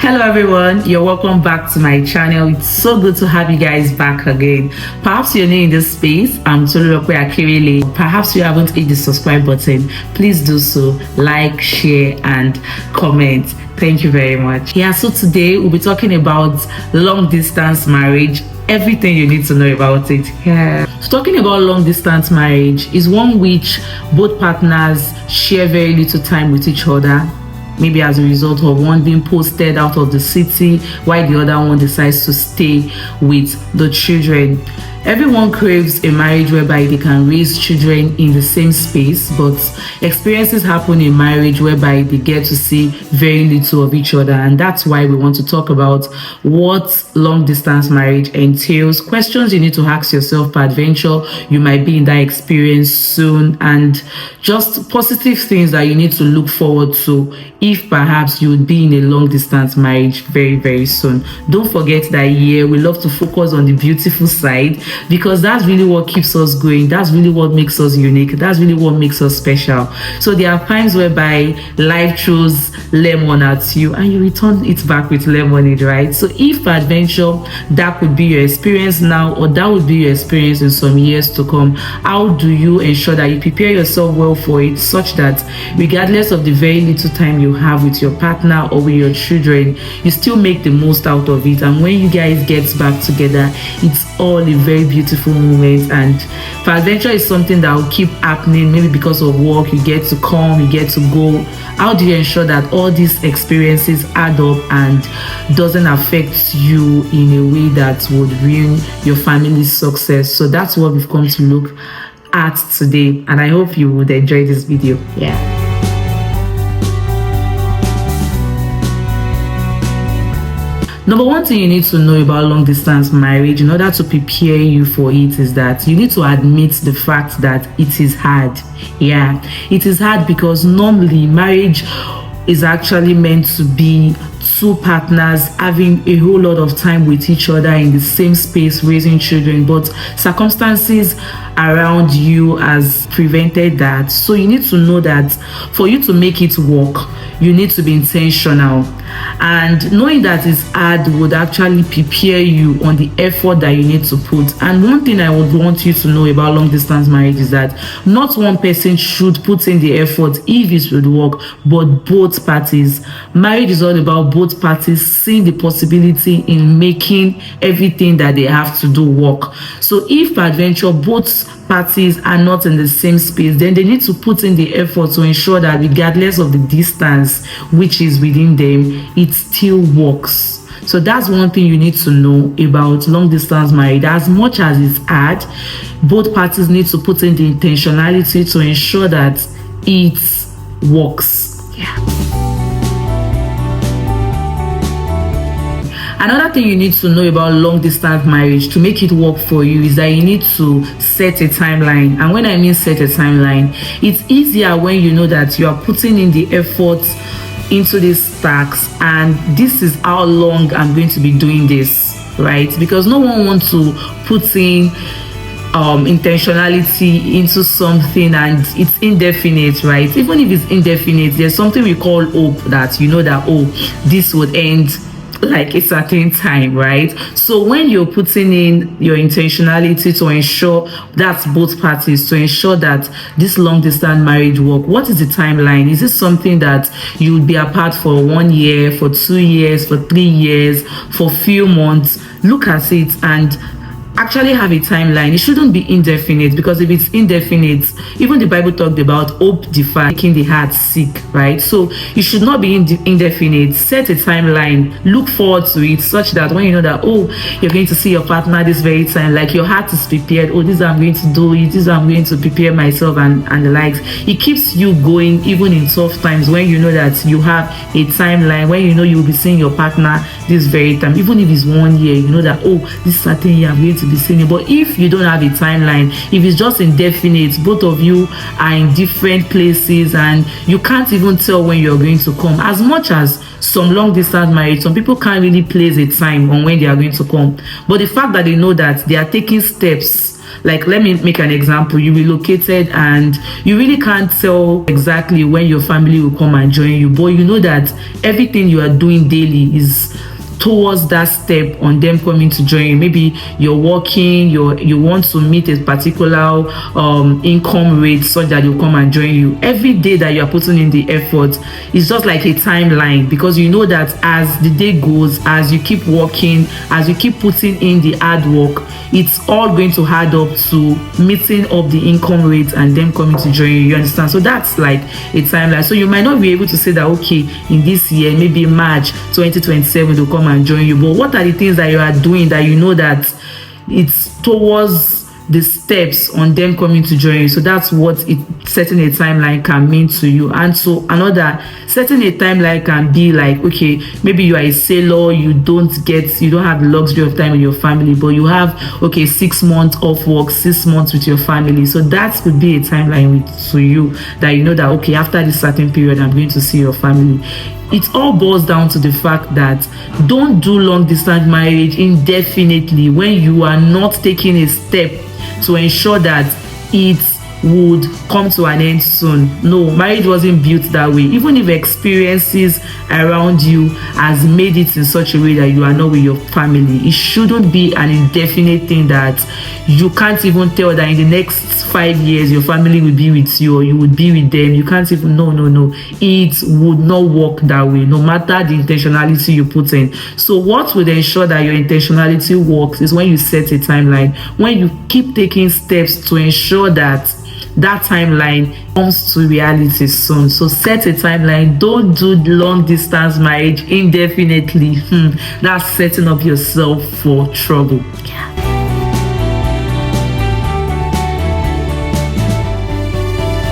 Hello everyone, you're welcome back to my channel. It's so good to have you guys back again. Perhaps you're new in this space. I'm Tolulope Akirele. Perhaps you haven't hit the subscribe button. Please do so. Like, share and comment. Thank you very much. Yeah, so today we'll be talking about long distance marriage. Everything you need to know about it. Yeah. So talking about long distance marriage is one which both partners share very little time with each other, maybe as a result of one being posted out of the city while the other one decides to stay with the children. Everyone craves a marriage whereby they can raise children in the same space, but experiences happen in marriage whereby they get to see very little of each other, and that's why we want to talk about what long distance marriage entails, questions you need to ask yourself peradventure you might be in that experience soon, and just positive things that you need to look forward to if perhaps you would be in a long distance marriage very soon. Don't forget that here we love to focus on the beautiful side, because that's really what keeps us going. That's really what makes us unique. That's really what makes us special. So there are times whereby life throws lemon at you and you return it back with lemonade, right? So if adventure that could be your experience now, or that would be your experience in some years to come, how do you ensure that you prepare yourself well for it, such that regardless of the very little time you have with your partner or with your children, you still make the most out of it, and when you guys get back together, it's all a very beautiful moment. And peradventure is something that will keep happening, maybe because of work, you get to come, you get to go. How do you ensure that all these experiences add up and doesn't affect you in a way that would ruin your family's success? So that's what we've come to look at today, and I hope you would enjoy this video. Yeah. Number one thing you need to know about long distance marriage in order to prepare you for it is that you need to admit the fact that it is hard. Yeah, it is hard because normally marriage is actually meant to be two partners having a whole lot of time with each other in the same space raising children, but circumstances around you has prevented that. So you need to know that for you to make it work, you need to be intentional, and knowing that it's hard would actually prepare you on the effort that you need to put. And one thing I would want you to know about long distance marriage is that not one person should put in the effort if it would work, but both parties. Marriage is all about both parties seeing the possibility in making everything that they have to do work. So if peradventure both parties are not in the same space, then they need to put in the effort to ensure that regardless of the distance which is within them, it still works. So that's one thing you need to know about long distance marriage. As much as it's hard, both parties need to put in the intentionality to ensure that it works. Yeah. Another thing you need to know about long distance marriage to make it work for you is that you need to set a timeline. And when I mean set a timeline, it's easier when you know that you are putting in the effort into this task, and this is how long I'm going to be doing this, right? Because no one wants to put in intentionality into something and it's indefinite, right? Even if it's indefinite, there's something we call hope, that you know that, oh, this would end like a certain time, right? So when you're putting in your intentionality to ensure that's both parties, to ensure that this long distance marriage work, what is the timeline? Is it something that you would be apart for 1 year, for 2 years, for 3 years, for few months? Look at it and actually have a timeline. It shouldn't be indefinite, because if it's indefinite, even the Bible talked about hope deferred making the heart sick, right? So it should not be indefinite. Set a timeline, look forward to it, such that when you know that, oh, you're going to see your partner this very time, like your heart is prepared. Oh, this is how I'm going to do it, this is how I'm going to prepare myself, and the likes. It keeps you going even in tough times, when you know that you have a timeline, when you know you'll be seeing your partner this very time. Even if it's 1 year, you know that, oh, this certain year I'm going to be seeing it. But if you don't have a timeline, if it's just indefinite, both of you are in different places and you can't even tell when you're going to come. As much as some long distance marriage, some people can't really place a time on when they are going to come, but the fact that they know that they are taking steps like, let me make an example. You relocated and you really can't tell exactly when your family will come and join you, but you know that everything you are doing daily is towards that step on them coming to join you. Maybe you're working, you want to meet a particular income rate such that you'll come and join you. Every day that you are putting in the effort is just like a timeline, because you know that as the day goes, as you keep working, as you keep putting in the hard work, it's all going to add up to meeting up the income rate and them coming to join you. You understand? So that's like a timeline. So you might not be able to say that, okay, in this year, maybe March 2027, they'll come and join you. But what are the things that you are doing that you know that it's towards the steps on them coming to join you? So that's what setting a timeline can mean to you. And so another, setting a timeline can be like, okay, maybe you are a sailor, you don't have the luxury of time with your family, but you have, okay, 6 months off work, 6 months with your family. So that could be a timeline to you, that you know that, okay, after this certain period, I'm going to see your family. It all boils down to the fact that don't do long distance marriage indefinitely when you are not taking a step to ensure that it would come to an end soon. No, marriage wasn't built that way. Even if experiences around you has made it in such a way that you are not with your family, it shouldn't be an indefinite thing that you can't even tell that in the next 5 years your family will be with you or you would be with them. You can't even, no. It would not work that way, no matter the intentionality you put in. So what would ensure that your intentionality works is when you set a timeline, when you keep taking steps to ensure that that timeline comes to reality soon. So set a timeline. Don't do long distance marriage indefinitely. That's setting up yourself for trouble.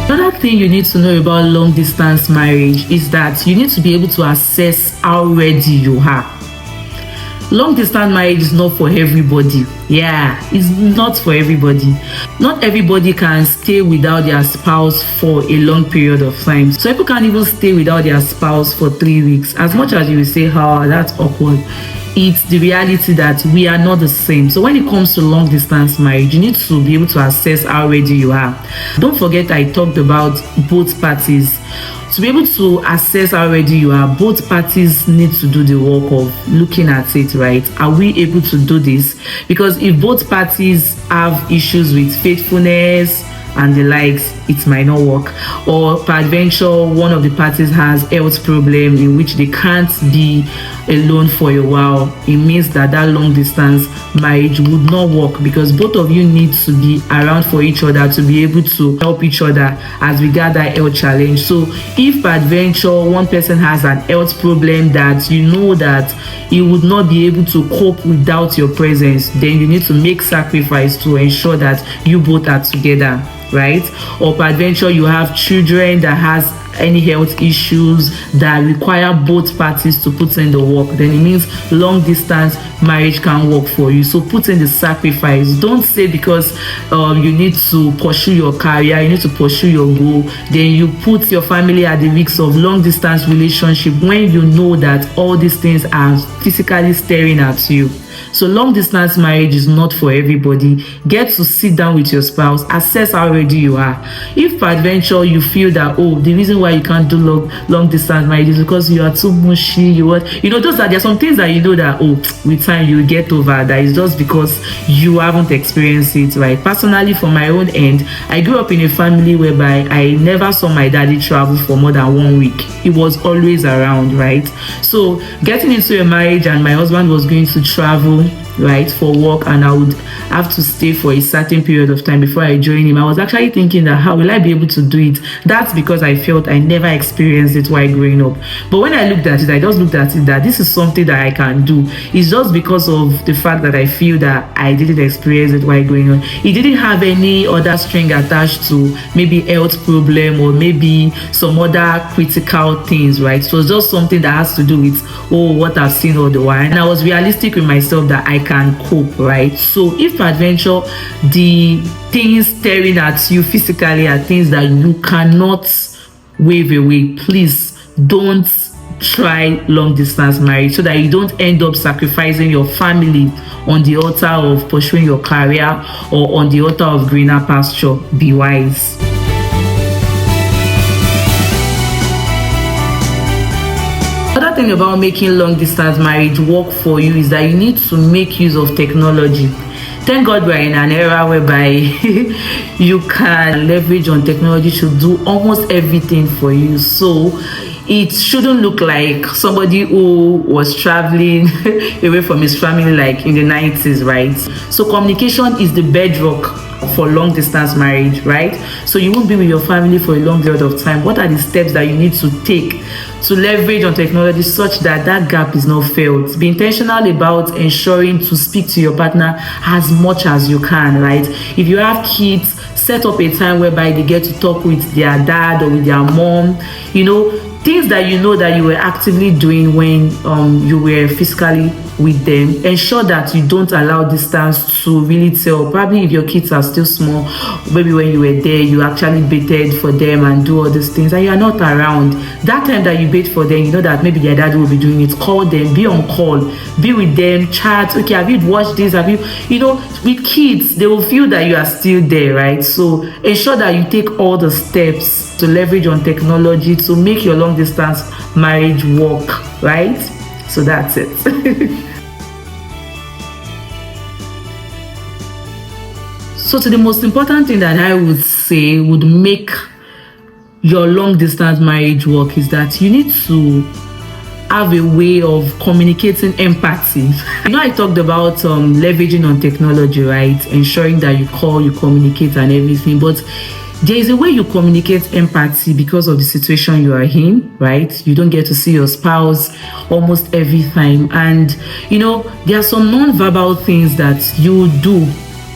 Another thing you need to know about long distance marriage is that you need to be able to assess how ready you are. Long distance marriage is not for everybody. Yeah, it's not for everybody. Not everybody can stay without their spouse for a long period of time. So people can't even stay without their spouse for 3 weeks. As much as you will say, oh, that's awkward, it's the reality that we are not the same. So when it comes to long distance marriage, you need to be able to assess how ready you are. Don't forget I talked about both parties. To be able to assess how ready you are, both parties need to do the work of looking at it, right? Are we able to do this? Because if both parties have issues with faithfulness and the likes, it might not work. Or peradventure, one of the parties has health problem in which they can't be alone for a while, it means that long distance marriage would not work, because both of you need to be around for each other to be able to help each other as regards that health challenge. So if peradventure one person has an health problem that you know that he would not be able to cope without your presence, then you need to make sacrifice to ensure that you both are together, right? Or peradventure you have children that has any health issues that require both parties to put in the work, then it means long distance marriage can work for you. So put in the sacrifice. Don't say because you need to pursue your career, you need to pursue your goal, then you put your family at the risk of long distance relationship when you know that all these things are physically staring at you. So long distance marriage is not for everybody. Get to sit down with your spouse, assess how ready you are. If peradventure you feel that, oh, the reason why you can't do long distance marriage is because you are too mushy, there are some things that you know that, oh, with time you get over, that is just because you haven't experienced it, right? Personally, from my own end, I grew up in a family whereby I never saw my daddy travel for more than 1 week. He was always around, right? So getting into a marriage and my husband was going to travel, right, for work, and I would have to stay for a certain period of time before I join him. I was actually thinking that, how will I be able to do it? That's because I felt I never experienced it while growing up. But when I looked at it, I just looked at it that this is something that I can do. It's just because of the fact that I feel that I didn't experience it while growing up. It didn't have any other string attached to maybe health problem or maybe some other critical things, right? So it's just something that has to do with, oh, what I've seen all the while. And I was realistic with myself that I can cope, right? So if peradventure the things staring at you physically are things that you cannot wave away, please don't try long distance marriage, so that you don't end up sacrificing your family on the altar of pursuing your career or on the altar of greener pasture. Be wise. Another thing about making long distance marriage work for you is that you need to make use of technology. Thank God we're in an era whereby you can leverage on technology to do almost everything for you. So it shouldn't look like somebody who was traveling away from his family like in the 90s, right? So communication is the bedrock for long distance marriage, right? So you won't be with your family for a long period of time. What are the steps that you need to take to leverage on technology such that that gap is not felt? Be intentional about ensuring to speak to your partner as much as you can, right? If you have kids, set up a time whereby they get to talk with their dad or with their mom, things that that you were actively doing when you were physically with them. Ensure that you don't allow distance to really tell. Probably if your kids are still small, maybe when you were there, you actually baited for them and do all these things, and you are not around. That time that you bait for them, you know that maybe their dad will be doing it. Call them, be on call, be with them, chat. Okay, have you watched this? Have you, with kids, they will feel that you are still there, right? So ensure that you take all the steps to leverage on technology to make your long distance marriage work, right? So that's it. So to the most important thing that I would say would make your long distance marriage work is that you need to have a way of communicating empathy. I talked about leveraging on technology, right? Ensuring that you call, you communicate and everything, but there is a way you communicate empathy because of the situation you are in, right? You don't get to see your spouse almost every time. And, there are some non-verbal things that you do,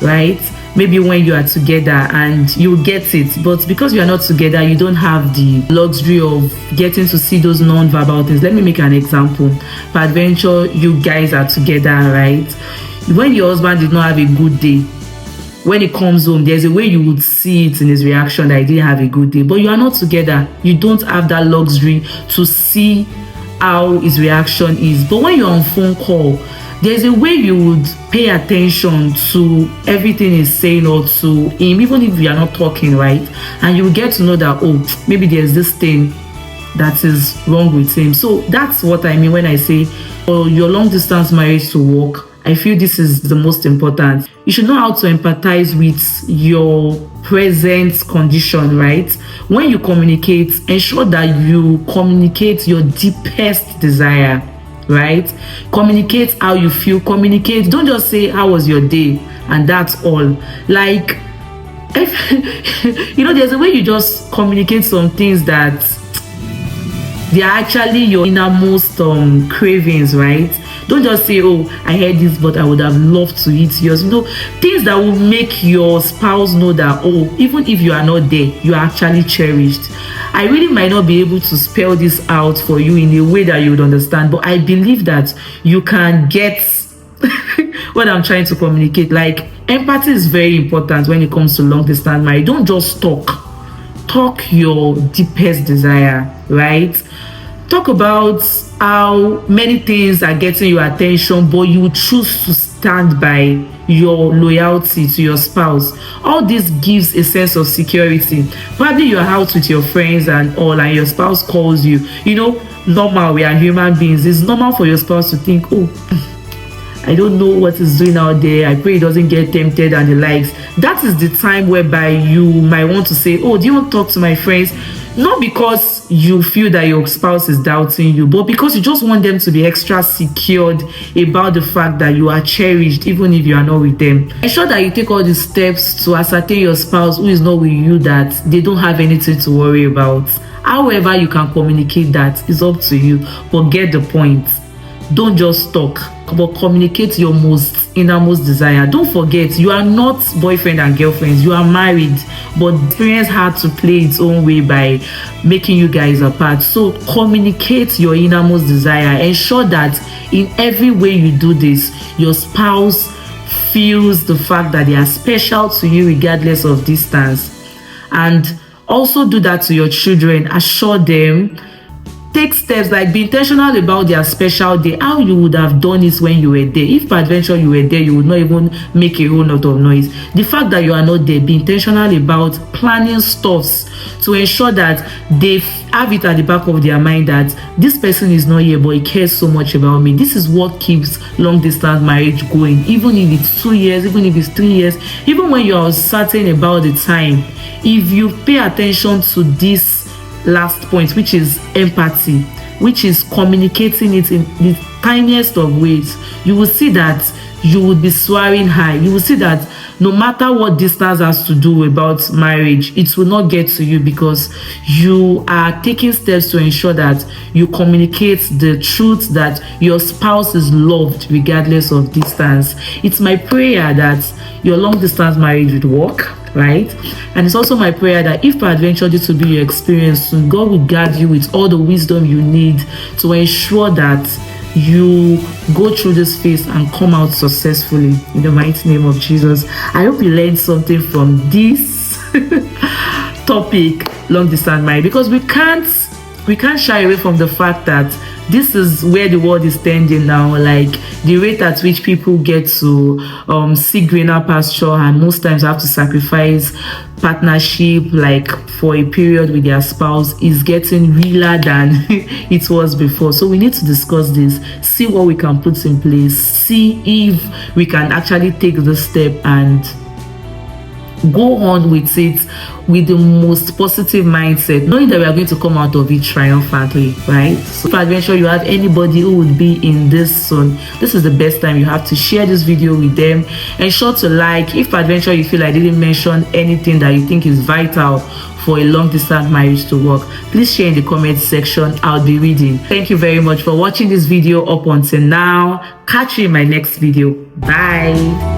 right? Maybe when you are together and you get it, but because you are not together, you don't have the luxury of getting to see those non-verbal things. Let me make an example. For adventure, you guys are together, right? When your husband did not have a good day, when he comes home, there's a way you would see it in his reaction that he didn't have a good day, but you are not together. You don't have that luxury to see how his reaction is. But when you're on phone call, there's a way you would pay attention to everything he's saying or to him, even if you are not talking, right? And you will get to know that, maybe there's this thing that is wrong with him. So that's what I mean when I say for your long distance marriage to work. I feel this is the most important. You should know how to empathize with your present condition, right? When you communicate, ensure that you communicate your deepest desire, right? Communicate how you feel. Communicate. Don't just say, how was your day? And that's all. Like, there's a way you just communicate some things that they are actually your innermost cravings, right? Don't just say, I heard this, but I would have loved to eat yours. Things that will make your spouse know that, even if you are not there, you are actually cherished. I really might not be able to spell this out for you in a way that you would understand, but I believe that you can get what I'm trying to communicate. Like, empathy is very important when it comes to long distance marriage. Don't just talk your deepest desire, right? Talk about how many things are getting your attention, but you choose to stand by your loyalty to your spouse. All this gives a sense of security. Probably you're out with your friends and all, and your spouse calls you. Normal, we are human beings. It's normal for your spouse to think, I don't know what he's doing out there. I pray he doesn't get tempted and the likes. That is the time whereby you might want to say, do you want to talk to my friends? Not because you feel that your spouse is doubting you, but because you just want them to be extra secured about the fact that you are cherished, even if you are not with them. Ensure that you take all the steps to ascertain your spouse who is not with you that they don't have anything to worry about. However you can communicate that is up to you, but get the point. Don't just talk, but communicate your innermost desire. Don't forget, you are not boyfriend and girlfriends. You are married, but experience had to play its own way by making you guys apart. So communicate your innermost desire. Ensure that in every way you do this, your spouse feels the fact that they are special to you regardless of distance. And also do that to your children. Assure them take steps, like be intentional about their special day, how you would have done it when you were there. If peradventure you were there, you would not even make a whole lot of noise. The fact that you are not there, be intentional about planning stuffs to ensure that they have it at the back of their mind that this person is not here, but he cares so much about me. This is what keeps long distance marriage going, even if it's 2 years, even if it's 3 years, even when you are uncertain about the time. If you pay attention to this last point, which is empathy, which is communicating it in the tiniest of ways, you will see that you will be soaring high. You will see that no matter what distance has to do about marriage, it will not get to you, because you are taking steps to ensure that you communicate the truth that your spouse is loved regardless of distance. It's my prayer that your long distance marriage would work, right? And it's also my prayer that if peradventure this will be your experience soon, God will guide you with all the wisdom you need to ensure that you go through this phase and come out successfully in the mighty name of Jesus. I hope you learned something from this topic, long distance marriage, because we can't shy away from the fact that this is where the world is tending now. Like the rate at which people get to see greener pasture, and most times have to sacrifice partnership like for a period with their spouse, is getting realer than it was before. So we need to discuss this, see what we can put in place, see if we can actually take this step and go on with it with the most positive mindset, knowing that we are going to come out of it triumphantly, right? So if adventure you have anybody who would be in this zone, this is the best time. You have to share this video with them. Ensure to like. If adventure you feel I didn't mention anything that you think is vital for a long distance marriage to work, please share in the comment section. I'll be reading. Thank you very much for watching this video up until now. Catch you in my next video. Bye.